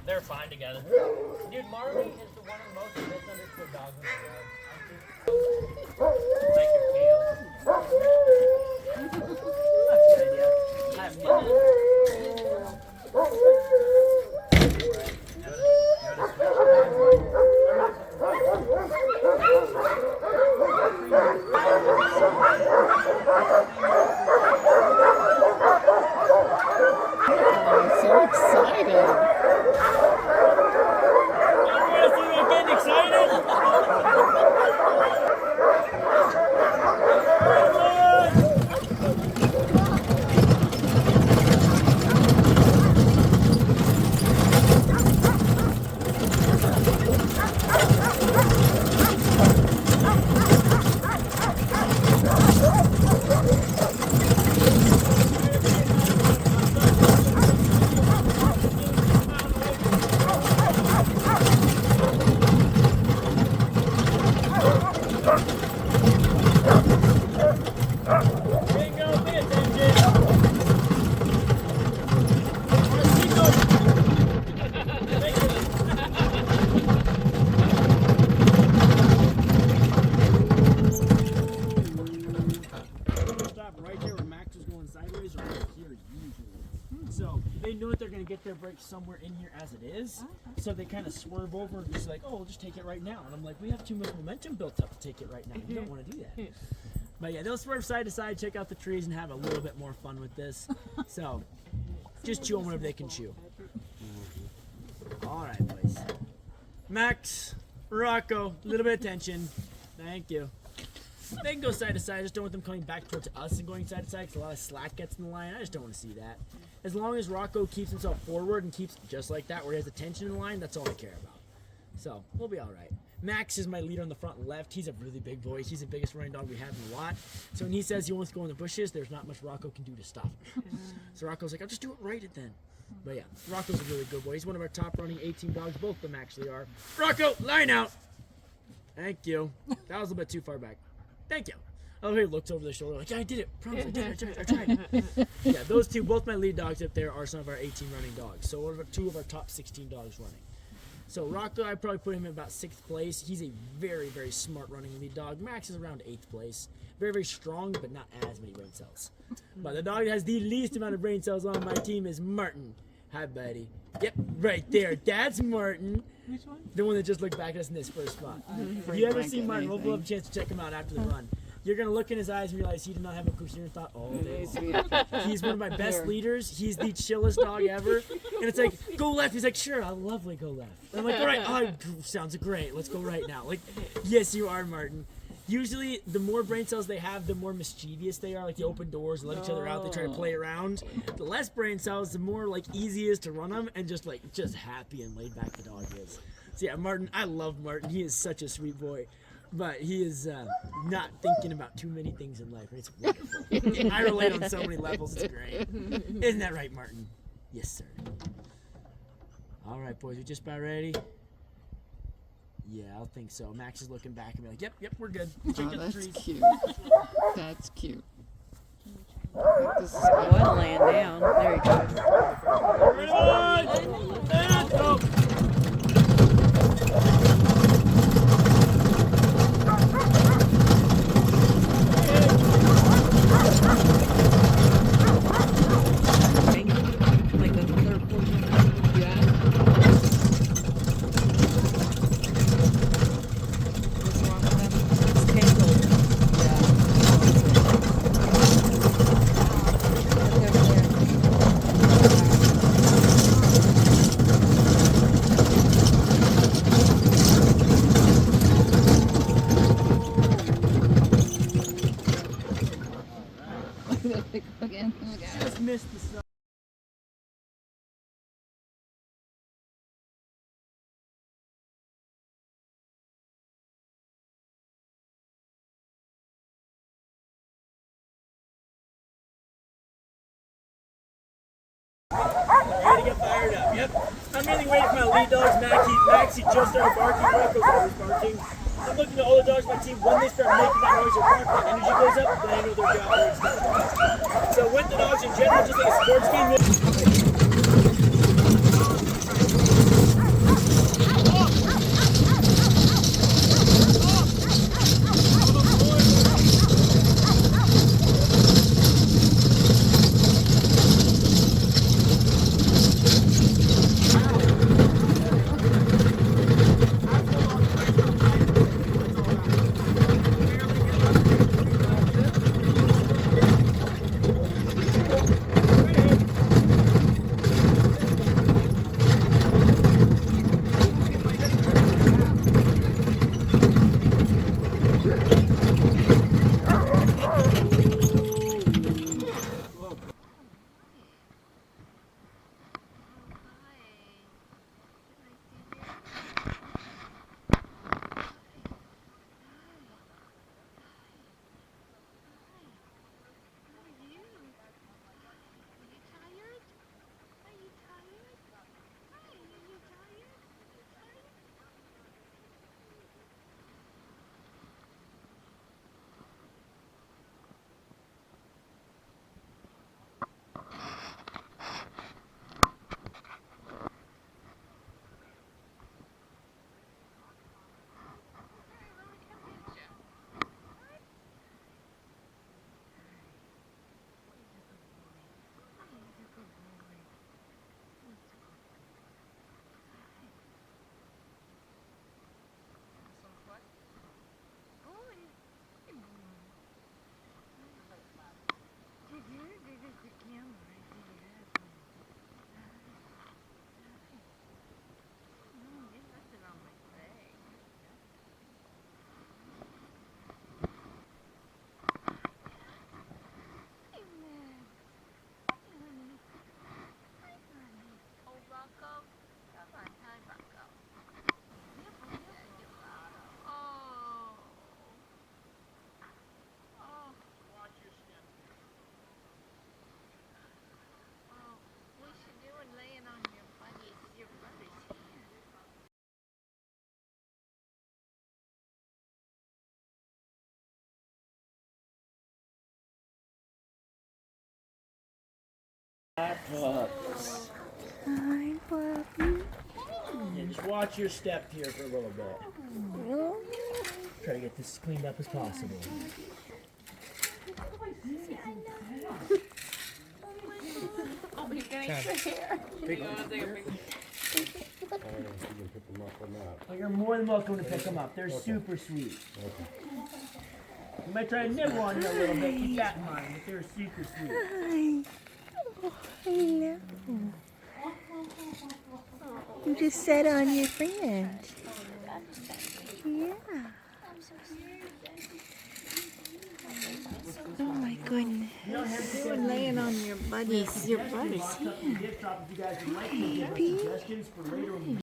They're fine together. Dude, Marley is one of the most misunderstood dogs in the world. Like your tail. That's a good idea. I have I'm so excited. I'm getting excited. So they know that they're going to get their brake somewhere in here as it is. So they kind of swerve over and just like, oh, we'll just take it right now. And I'm like, we have too much momentum built up to take it right now. You don't want to do that. But yeah, they'll swerve side to side, check out the trees, and have a little bit more fun with this. So just chew on whatever they can chew. All right, boys. Max, Rocco, a little bit of tension. Thank you. They can go side to side. I just don't want them coming back towards us and going side to side because a lot of slack gets in the line. I just don't want to see that. As long as Rocco keeps himself forward and keeps just like that, where he has the tension in the line, that's all I care about. So we'll be all right. Max is my leader on the front left. He's a really big boy. He's the biggest running dog we have in the lot. So when he says he wants to go in the bushes, there's not much Rocco can do to stop him. So Rocco's like, I'll just do it right then. But yeah, Rocco's a really good boy. He's one of our top running 18 dogs. Both of them actually are. Rocco, line out. Thank you. That was a bit too far back. Thank you. Oh, he looks over the shoulder like, yeah, I did it. Promise, I did it. I tried. Yeah, those two, both my lead dogs up there are some of our 18 running dogs. So two of our top 16 dogs running. So Rocco, I'd probably put him in about 6th place. He's a very, very smart running lead dog. Max is around 8th place. Very, very strong, but not as many brain cells. But the dog that has the least amount of brain cells on my team is Martin. Hi, buddy. Yep, right there. That's Martin. Which one? The one that just looked back at us in this first spot. If you ever see Martin, we'll have a chance to check him out after the run. You're going to look in his eyes and realize he did not have a coherent thought all day long. He's one of my best leaders. He's the chillest dog ever. And it's like, go left. He's like, sure, I'll lovely go left. And I'm like, all right, oh, sounds great. Let's go right now. Like, yes, you are, Martin. Usually, the more brain cells they have, the more mischievous they are. Like, they open doors, let each other out, they try to play around. The less brain cells, the more, like, easy it is to run them and just happy and laid back the dog is. So, yeah, Martin, I love Martin. He is such a sweet boy. But he is not thinking about too many things in life. It's wonderful. I relate on so many levels. It's great. Isn't that right, Martin? Yes, sir. All right, boys. We just about ready? Yeah, I think so. Max is looking back and be like, yep, we're good. Oh, that's cute. That's cute. This is one laying down. There you go. And go. Like the third portion. Yeah. What's wrong with them? It's tangled. Again. Oh, God. Just missed the sun. Ready to get fired up. Yep. I'm really waiting for my lead dogs. Maxie just started barking. Rocco's always barking. I'm looking at all the dogs on my team. When they start making that noise or barking, the energy goes up, then I know their job is done. So with the dogs in general, just like a sports game. pups. Hi, puppy. Yeah, just watch your step here for a little bit. Try to get this as cleaned up as possible. Oh, you're more than welcome to pick them up. They're super sweet. You might try to nibble on you a little bit. Keep that in mind. But they're super sweet. Hi. Oh, hello. You just sat on your friend. Yeah. Oh my goodness. You're laying on your buddies. Your buddies. Gift shop if you guys would like to give us suggestions for later when we